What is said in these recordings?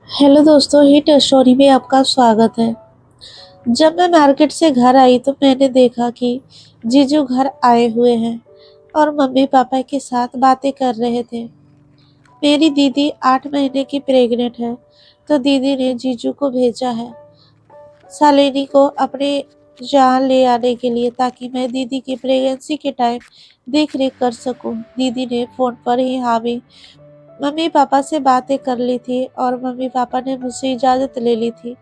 Hello दोस्तों, hit story में आपका स्वागत है। जब मैं मार्केट से घर आई तो मैंने देखा कि जीजू घर आए हुए हैं और मम्मी पापा के साथ बातें कर रहे थे। मेरी दीदी 8 महीने की प्रेग्नेंट है, तो दीदी ने जीजू को भेजा है शालिनी को अपने यहाँ ले आने के लिए, ताकि मैं दीदी की प्रेगनेंसी के टाइम देख रेख कर सकूं। दीदी ने फोन पर ही हामी मम्मी पापा से बातें कर ली थी और मम्मी पापा ने मुझसे इजाज़त ले ली थी।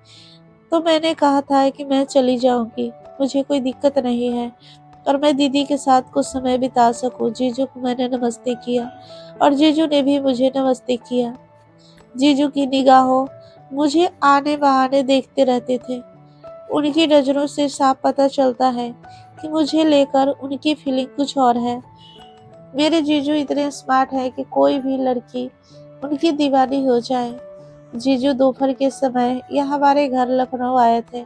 तो मैंने कहा था कि मैं चली जाऊंगी, मुझे कोई दिक्कत नहीं है और मैं दीदी के साथ कुछ समय बिता सकूं। जीजू को मैंने नमस्ते किया और जीजू ने भी मुझे नमस्ते किया। जीजू की निगाहों मुझे आने बहाने देखते रहते थे। उनकी नज़रों से साफ पता चलता है कि मुझे लेकर उनकी फीलिंग कुछ और है। मेरे जीजू इतने स्मार्ट है कि कोई भी लड़की उनकी दीवानी हो जाए। जीजू दोपहर के समय यह हमारे घर लखनऊ आए थे।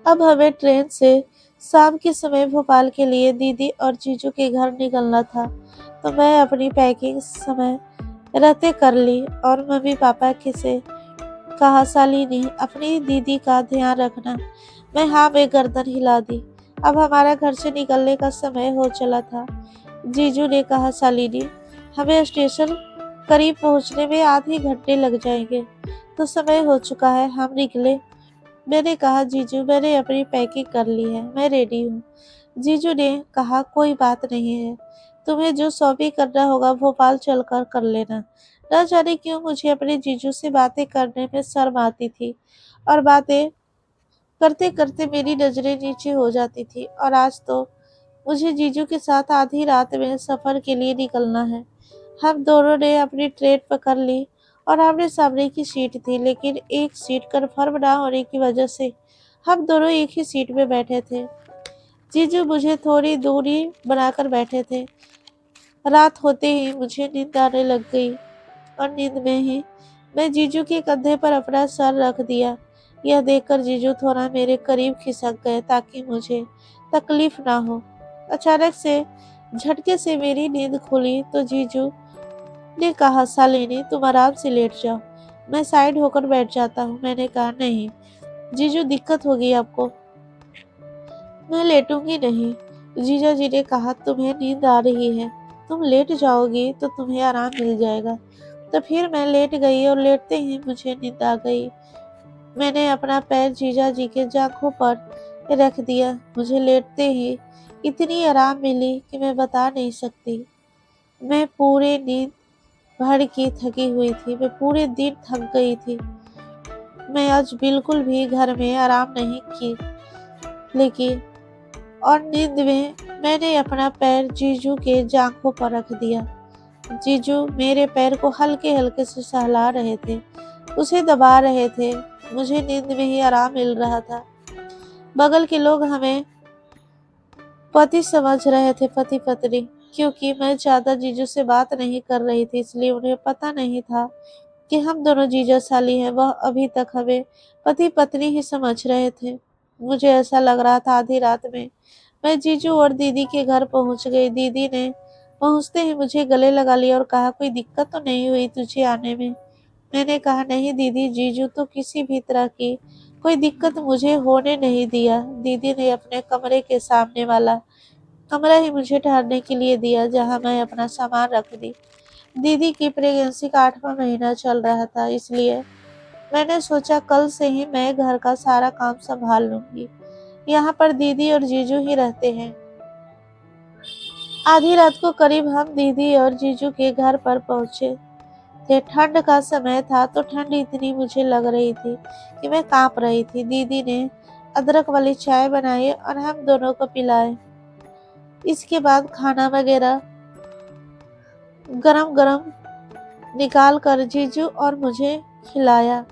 अब हमें ट्रेन से शाम के समय भोपाल के लिए दीदी और जीजू के घर निकलना था, तो मैं अपनी पैकिंग समय रहते कर ली और मम्मी पापा के से कहा, शालिनी अपनी दीदी का ध्यान रखना। मैं हाँ में गर्दन हिला दी। अब हमारा घर से निकलने का समय हो चला था। जीजू ने कहा, शालिनी हमें स्टेशन करीब पहुंचने में आधे घंटे लग जाएंगे, तो समय हो चुका है, हम निकले। मैंने कहा, जीजू मैंने अपनी पैकिंग कर ली है, मैं रेडी हूँ। जीजू ने कहा, कोई बात नहीं है, तुम्हें जो शॉपिंग करना होगा भोपाल चलकर कर लेना। न जाने क्यों मुझे अपने जीजू से बातें करने में शर्म आती थी और बातें करते करते मेरी नजरें नीचे हो जाती थी। और आज तो मुझे जीजू के साथ आधी रात में सफर के लिए निकलना है। हम दोनों ने अपनी ट्रेन पकड़ ली और आमने सामने की सीट थी, लेकिन एक सीट कन्फर्म ना होने की वजह से हम दोनों एक ही सीट में बैठे थे। जीजू मुझे थोड़ी दूरी बनाकर बैठे थे। रात होते ही मुझे नींद आने लग गई और नींद में ही मैं जीजू के कंधे पर अपना सर रख दिया। यह देखकर जीजू थोड़ा मेरे करीब खिसक गए ताकि मुझे तकलीफ ना हो। अचानक से झटके से मेरी नींद खुली तो जीजू ने कहा, शालिनी तुम आराम से लेट जाओ, मैं साइड होकर बैठ जाता हूँ। मैंने कहा, नहीं जीजू, दिक्कत होगी आपको, मैं लेटूंगी नहीं। जीजा जी ने कहा, तुम्हें नींद आ रही है, तुम लेट जाओगी तो तुम्हें आराम मिल जाएगा। तो फिर मैं लेट गई और लेटते ही मुझे नींद आ गई। मैंने अपना पैर जीजा जी के जांघों पर रख दिया। मुझे लेटते ही इतनी आराम मिली कि मैं बता नहीं सकती। मैं पूरे नींद भर की थकी हुई थी, मैं पूरे दिन थक गई थी। मैं आज बिल्कुल भी घर में आराम नहीं की, लेकिन और नींद में मैंने अपना पैर जीजू के जांघों पर रख दिया। जीजू मेरे पैर को हल्के हल्के से सहला रहे थे, उसे दबा रहे थे। मुझे नींद में ही आराम मिल रहा था। बगल के लोग हमें पति समझ रहे थे, पति पत्नी, क्योंकि मैं ज्यादा जीजू से बात नहीं कर रही थी, इसलिए उन्हें पता नहीं था कि हम दोनों जीजा साली हैं। वह अभी तक हमें पति पत्नी ही समझ रहे थे। मुझे ऐसा लग रहा था आधी रात में मैं जीजू और दीदी के घर पहुंच गई। दीदी ने पहुंचते ही मुझे गले लगा लिया और कहा, कोई दिक्कत तो नहीं हुई तुझे आने में। मैंने कहा, नहीं दीदी, जीजू तो किसी भी तरह की कोई दिक्कत मुझे होने नहीं दिया। दीदी ने अपने कमरे के सामने वाला कमरा ही मुझे ठहरने के लिए दिया, जहां मैं अपना सामान रख दी। दीदी की प्रेगनेंसी का 8वां महीना चल रहा था, इसलिए मैंने सोचा कल से ही मैं घर का सारा काम संभाल लूंगी। यहाँ पर दीदी और जीजू ही रहते हैं। आधी रात को करीब हम दीदी और जीजू के घर पर पहुंचे थे। ठंड का समय था, तो ठंड इतनी मुझे लग रही थी कि मैं कांप रही थी। दीदी ने अदरक वाली चाय बनाई और हम दोनों को पिलाए। इसके बाद खाना वगैरह गरम गरम निकाल कर जीजू और मुझे खिलाया।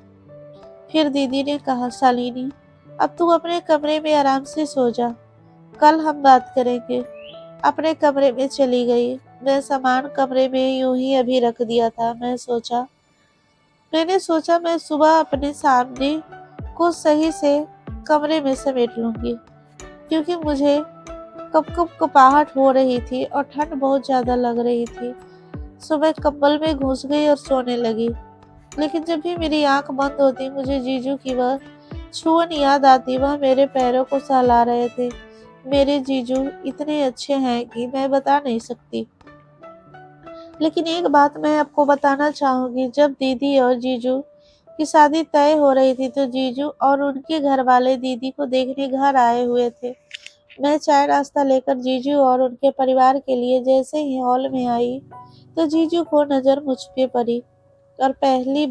फिर दीदी ने कहा, शालिनी अब तू अपने कमरे में आराम से सो जा, कल हम बात करेंगे। अपने कमरे में चली गई। मैं सामान कमरे में यूं ही अभी रख दिया था। मैंने सोचा मैं सुबह अपने सामने को सही से कमरे में समेट लूंगी, क्योंकि मुझे कप कप कपाहट हो रही थी और ठंड बहुत ज्यादा लग रही थी। सो मैं कंबल में घुस गई और सोने लगी। लेकिन जब भी मेरी आंख बंद होती मुझे जीजू की वह छुअन याद आती। वह मेरे पैरों को सहला रहे थे। मेरे जीजू इतने अच्छे हैं कि मैं बता नहीं सकती। लेकिन एक बात मैं आपको बताना चाहूंगी, जब दीदी और जीजू की शादी तय हो रही थी तो जीजू और उनके घर वाले दीदी को देखने घर आए हुए थे। मैं चाय नाश्ता लेकर जीजू और उनके परिवार के लिए जैसे ही हॉल में आई तो जीजू को नजर मुझ पे पड़ी। और पहली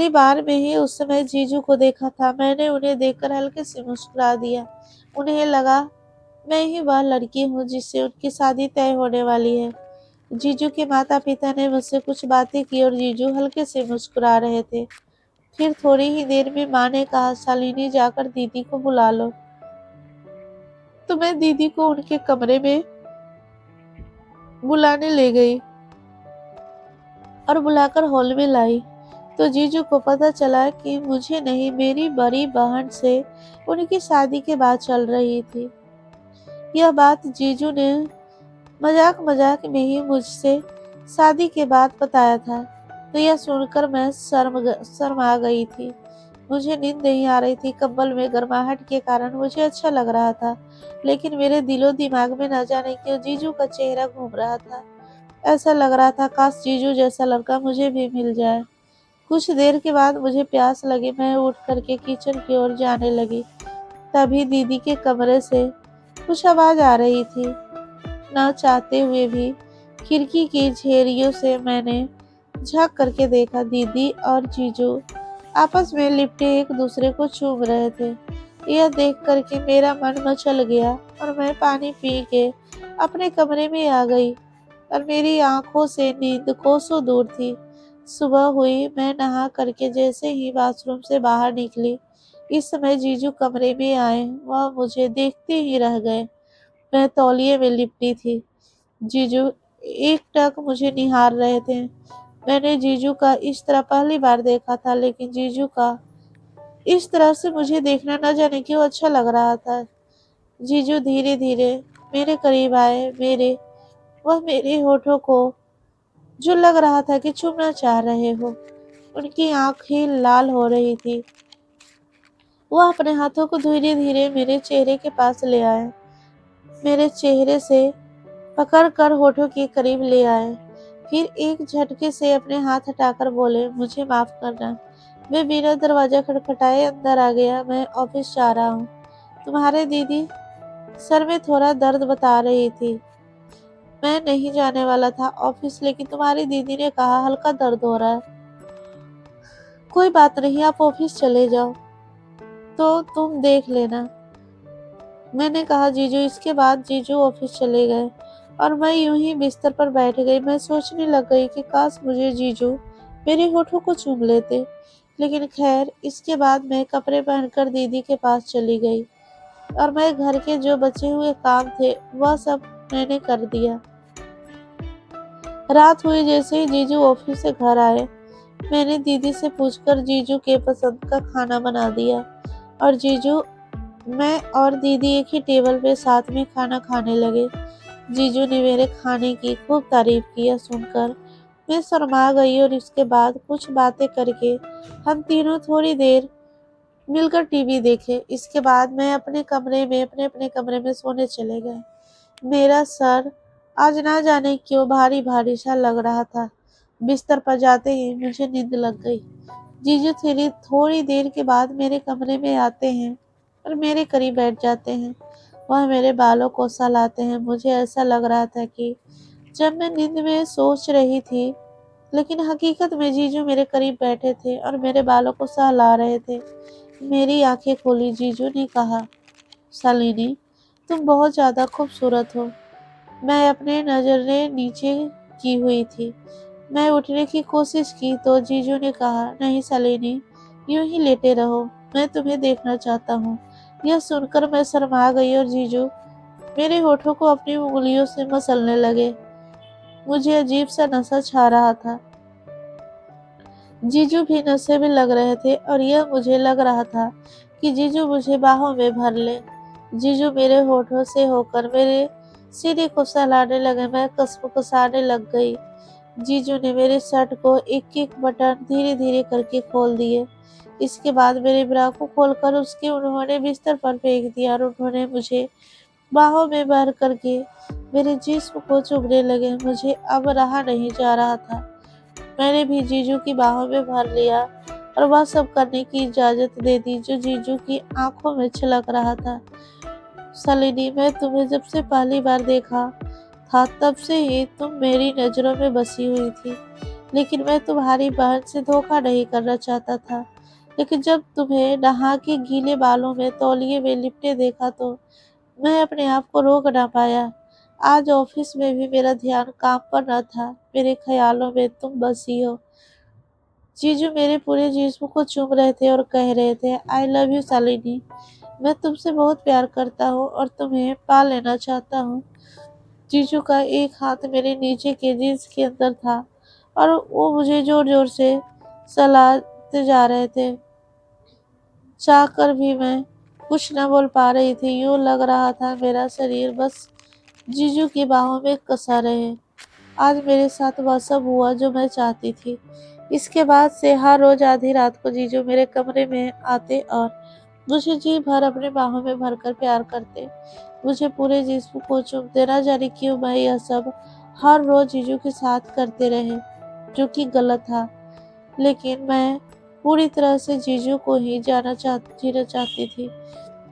बार में ही उस समय जीजू को देखा था। मैंने उन्हें देखकर हल्के से मुस्कुरा दिया। उन्हें लगा मैं ही वह लड़की हूँ जिससे उनकी शादी तय होने वाली है। जीजू के माता पिता ने मुझसे कुछ बातें की और जीजू हल्के से मुस्कुरा रहे थे। फिर थोड़ी ही देर में माँ ने कहा, शालिनी जाकर दीदी को बुला लो। तो मैं दीदी को उनके कमरे में बुलाने ले गई और बुलाकर हॉल में लाई। तो जीजू को पता चला कि मुझे नहीं, मेरी बड़ी बहन से उनकी शादी की बात चल रही थी। यह बात जीजू ने मजाक मजाक में ही मुझसे शादी के बाद बताया था। तो यह सुनकर मैं शर्मा गई थी। मुझे नींद नहीं आ रही थी। कंबल में गर्माहट के कारण मुझे अच्छा लग रहा था, लेकिन मेरे दिलो दिमाग में न जाने क्यों जीजू का चेहरा घूम रहा था। ऐसा लग रहा था काश जीजू जैसा लड़का मुझे भी मिल जाए। कुछ देर के बाद मुझे प्यास लगी। मैं उठ करके किचन की ओर जाने लगी। तभी दीदी के कमरे से कुछ आवाज आ रही थी। ना चाहते हुए भी खिड़की की झेरियों से मैंने झांक करके देखा। दीदी और जीजू आपस में लिपटे एक दूसरे को चूम रहे थे। यह देख करके मेरा मन मचल गया और मैं पानी पी के अपने कमरे में आ गई और मेरी आंखों से नींद कोसों दूर थी। सुबह हुई। मैं नहा करके जैसे ही बाथरूम से बाहर निकली, इस समय जीजू कमरे में आए। वह मुझे देखते ही रह गए। मैं तौलिए में लिपटी थी। जीजू एकटक मुझे निहार रहे थे। मैंने जीजू का इस तरह पहली बार देखा था, लेकिन जीजू का इस तरह से मुझे देखना न जाने क्यों अच्छा लग रहा था। जीजू धीरे धीरे मेरे करीब आए। वह मेरे होठों को, जो लग रहा था कि छूना चाह रहे हो, उनकी आंखें लाल हो रही थी। वह अपने हाथों को धीरे धीरे मेरे चेहरे के पास ले आए। मेरे चेहरे से पकड़ कर होठों के करीब ले आए। फिर एक झटके से अपने हाथ हटाकर बोले, मुझे माफ करना। मैं बिना दरवाजा खटखटाए अंदर आ गया। मैं ऑफिस जा रहा हूँ। तुम्हारे दीदी सर में थोड़ा दर्द बता रही थी। मैं नहीं जाने वाला था ऑफिस, लेकिन तुम्हारी दीदी ने कहा हल्का दर्द हो रहा है। कोई बात नहीं, आप ऑफिस चले जाओ तो तुम देख लेना, मैंने कहा। जीजू इसके बाद जीजू ऑफिस चले गए और मैं यूं ही बिस्तर पर बैठ गई। मैं सोचने लग गई कि काश मुझे जीजू मेरे होठों को चूम लेते। लेकिन खैर, इसके बाद मैं कपड़े पहनकर दीदी के पास चली गई और मैं घर के जो बचे हुए काम थे वह सब मैंने कर दिया। रात हुई। जैसे ही जीजू ऑफिस से घर आए, मैंने दीदी से पूछकर जीजू के पसंद का खाना बना दिया और मैं और दीदी एक ही टेबल पे साथ में खाना खाने लगे। जीजू ने मेरे खाने की खूब तारीफ की। यह सुनकर मैं शर्मा गई और इसके बाद कुछ बातें करके हम तीनों थोड़ी देर मिलकर टीवी देखे। इसके बाद मैं अपने अपने कमरे में सोने चले गए। मेरा सर आज ना जाने क्यों भारी भारी सा लग रहा था। बिस्तर पर जाते ही मुझे नींद लग गई। जीजू थोड़ी देर के बाद मेरे कमरे में आते हैं और मेरे करीब बैठ जाते हैं। वह मेरे बालों को सहलाते हैं। मुझे ऐसा लग रहा था कि जब मैं नींद में सोच रही थी, लेकिन हकीकत में जीजू मेरे करीब बैठे थे और मेरे बालों को सहला रहे थे। मेरी आंखें खोली। जीजू ने कहा, शालिनी, तुम बहुत ज्यादा खूबसूरत हो। मैं अपने नजरें नीचे की हुई थी। मैं उठने की कोशिश की तो जीजू ने कहा, नहीं शालिनी, यूं ही लेटे रहो, मैं तुम्हें देखना चाहता हूँ। यह सुनकर मैं शर्मा गई और जीजू मेरे होठों को अपनी उंगलियों से मसलने लगे। मुझे अजीब सा नशा छा रहा था। जीजू भी नशे में लग रहे थे और यह मुझे लग रहा था कि जीजू मुझे बाहों में भर ले। जीजू मेरे होठों से होकर मेरे सीने को सहलाने लगे। मैं कसम कसाने लग गई। जीजू ने मेरे शर्ट को एक एक बटन धीरे धीरे करके खोल दिए। इसके बाद मेरे ब्रा को खोलकर उसके उन्होंने बिस्तर पर फेंक दिया और उन्होंने मुझे बाहों में भर करके मेरे जिस्म को चुभने लगे। मुझे अब रहा नहीं जा रहा था। मैंने भी जीजू की बाहों में भर लिया और वह सब करने की इजाजत दे दी जो जीजू की आंखों में छलक रहा था। सलिनी, मैं तुम्हें जब से पहली बार देखा था तब से ही तुम मेरी नजरों में बसी हुई थी, लेकिन मैं तुम्हारी बहन से धोखा नहीं करना चाहता था। लेकिन जब तुम्हें नहा के गीले बालों में तौलिए में लिपटे देखा तो मैं अपने आप को रोक ना पाया। आज ऑफिस में भी मेरा ध्यान काम पर न था, मेरे ख्यालों में तुम बसी हो। जीजू मेरे पूरे जिस्म को चूम रहे थे और कह रहे थे, आई लव यू शालिनी। मैं तुमसे बहुत प्यार करता हूँ और तुम्हें पा लेना चाहता हूँ। जीजू का एक हाथ मेरे नीचे के जींस के अंदर था और वो मुझे जोर जोर से सहलाते जा रहे थे। चाह कर भी मैं कुछ न बोल पा रही थी। यूं लग रहा था मेरा शरीर बस जीजू की बाहों में कसा रहे। आज मेरे साथ वह सब हुआ जो मैं चाहती थी। इसके बाद से हर रोज आधी रात को जीजू मेरे कमरे में आते और मुझे जी भर अपने बाहों में भरकर प्यार करते। मुझे पूरे जिस्म को चूमते। न जाने क्यों मैं यह सब हर रोज जीजू के साथ करते रहे, जो कि गलत था। लेकिन मैं पूरी तरह से जीजू को ही जीना चाहती थी।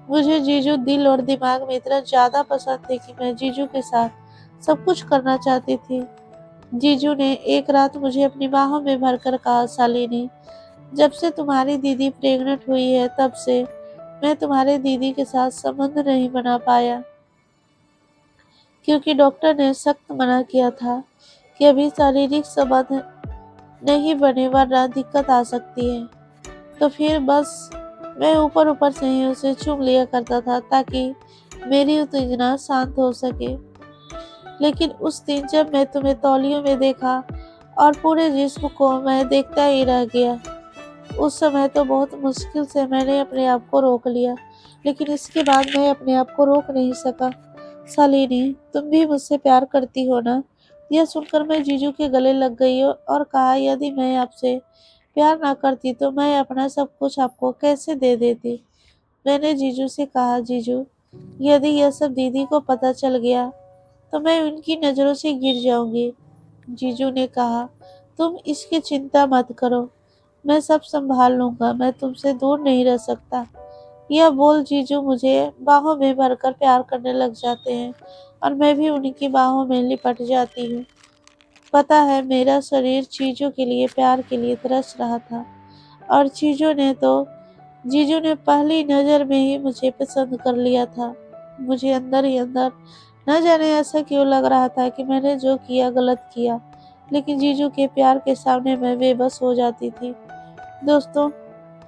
मुझे जीजू दिल और दिमाग में इतना ज्यादा पसंद थे कि मैं जीजू के साथ सब कुछ करना चाहती थी। जीजू ने एक रात मुझे अपनी बाहों में भरकर कहा, शालिनी, जब से तुम्हारी दीदी प्रेग्नेंट हुई है तब से मैं तुम्हारे दीदी के साथ संबंध नहीं बना पाया, क्योंकि डॉक्टर ने सख्त मना किया था कि अभी शारीरिक संबंध नहीं बने वरना दिक्कत आ सकती है। तो फिर बस मैं ऊपर ऊपर से ही उसे चूम लिया करता था ताकि मेरी उत्तेजना शांत हो सके। लेकिन उस दिन जब मैं तुम्हें तौलियों में देखा और पूरे जिस्म को मैं देखता ही रह गया, उस समय तो बहुत मुश्किल से मैंने अपने आप को रोक लिया, लेकिन इसके बाद मैं अपने आप को रोक नहीं सका। शालिनी, तुम भी मुझसे प्यार करती हो ना? यह सुनकर मैं जीजू के गले लग गई और कहा, यदि मैं आपसे प्यार ना करती तो मैं अपना सब कुछ आपको कैसे दे देती। मैंने जीजू से कहा, जीजू, यदि यह सब दीदी को पता चल गया तो मैं उनकी नज़रों से गिर जाऊंगी। जीजू ने कहा, तुम इसकी चिंता मत करो, मैं सब संभाल लूंगा, मैं तुमसे दूर नहीं रह सकता। यह बोल जीजू मुझे बाहों में भरकर प्यार करने लग जाते हैं और मैं भी उनकी बाहों में लिपट जाती हूँ। पता है, मेरा शरीर चीजों के लिए, प्यार के लिए तरस रहा था और जीजू ने पहली नज़र में ही मुझे पसंद कर लिया था। मुझे अंदर ही अंदर न जाने ऐसा क्यों लग रहा था कि मैंने जो किया गलत किया, लेकिन जीजू के प्यार के सामने मैं बेबस हो जाती थी। दोस्तों,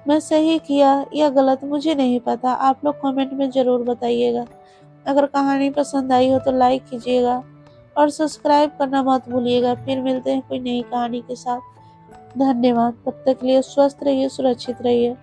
मैं सही किया या गलत मुझे नहीं पता, आप लोग कमेंट में ज़रूर बताइएगा। अगर कहानी पसंद आई हो तो लाइक कीजिएगा और सब्सक्राइब करना मत भूलिएगा। फिर मिलते हैं कोई नई कहानी के साथ। धन्यवाद। तब तक के लिए स्वस्थ रहिए, सुरक्षित रहिए।